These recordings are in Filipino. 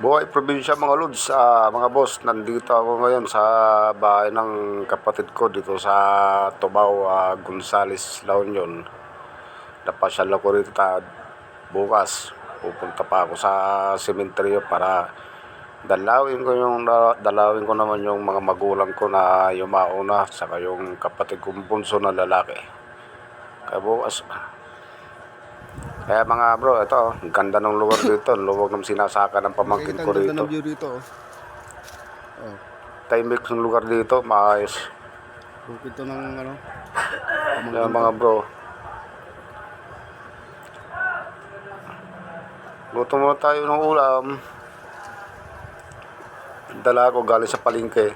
Buhay probinsya mga lods, mga boss, nandito ako ngayon sa bahay ng kapatid ko dito sa Tubao, Gonzales, La Union. Napasyal ako rito bukas. Pupunta pa ako sa sementeryo para dalawin ko naman yung mga magulang ko na yumao na, saka yung kapatid kong bunso na lalaki. Kaya bukas, kaya mga bro, ito, ang ganda ng lugar dito. Luwag ng sinasaka ng pamangkin ko Ganda rito. ng view dito. Oh. Tahimik ng lugar dito, maayos. Bukid to ng ano. Yan mga bro. Luto muna tayo ng ulam. Dala ko galing sa palengke.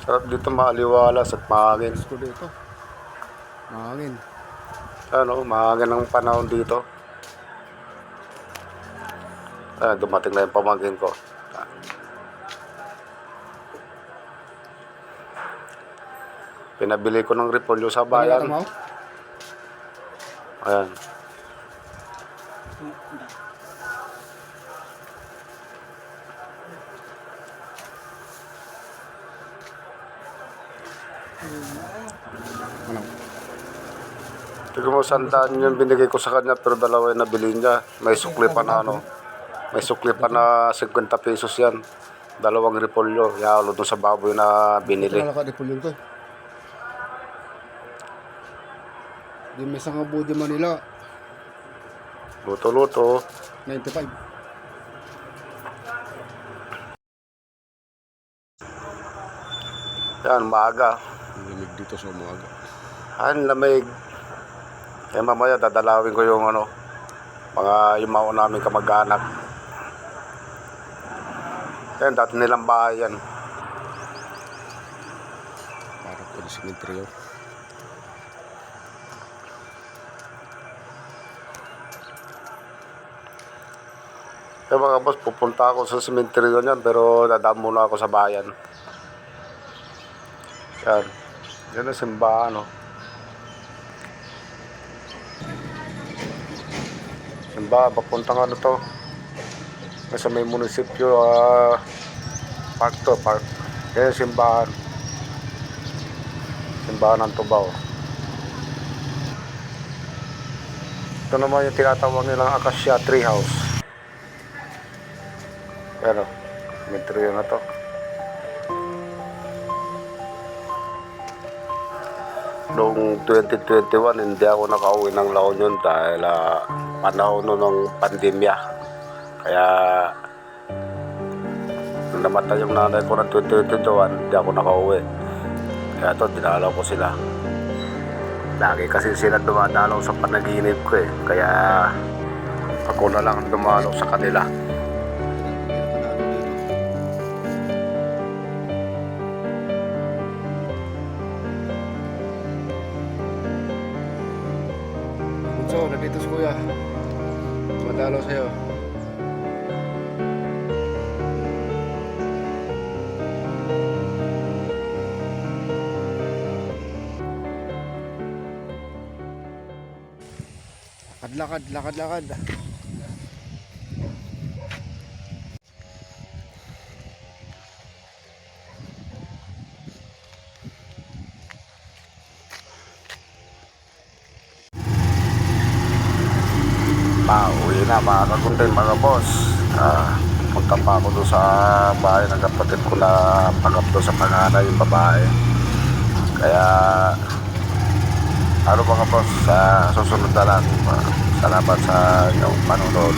Sarap dito, maaliwalas at mahangin. Gusto dito. Mahangin. Ano, mahangin ang panahon dito. Dumating na yung pamangkin ko. Pinabili ko ng repolyo sa bayan. Ayan. Ano? Tignan mo, sandaan yung binigay ko sa kanya, pero dalawa yung nabili niya. May sukli pa na ano. May sukli pa na 50 pesos yan. Dalawang repolyo. Yalo dun sa baboy na binili. Ito nalaka repolyo to. Di may isang abo di Manila. Luto-luto. 95. Yan, maaga. Lamig dito sa umaga. Ang lamig. Kaya mamaya dadalawin ko yung ano, mga yumao namin kamag-anak. Yan, dati nilang bahay yan. Parang po sa sementeryo. Kaya mga boss, pupunta ako sa sementeryo niyan, pero dadaan muna ako sa bayan. Yan. Yan ang simbahan, no. Simbahan, papuntang ano to. Nasa may munisipyo, park to, park. Yan yung simbahan. Simbahan ng Tubao. Ito naman yung tinatawag nilang Acacia Tree House. Yan o, sementeryo na to. Noong 2021, hindi ako nakauwi ng La Union dahil panahon ng pandemya. Kaya nung namatay yung nanay ko ng 2021, hindi ako nakauwi. Kaya ito, dinalaw ko sila. Lagi kasi sila dumadalaw sa panaginip ko eh. Kaya ako na lang dumalaw sa kanila. So, nandito si Kuya. Madalaw sa'yo. Lakad. Pauwi na mga kaguntin, mga boss. Punta pa ako doon sa bahay ng kapatid ko na pangatlo sa panganay yung babae. Kaya ano mga boss, susunod na lang. Salamat sa inyong panonood.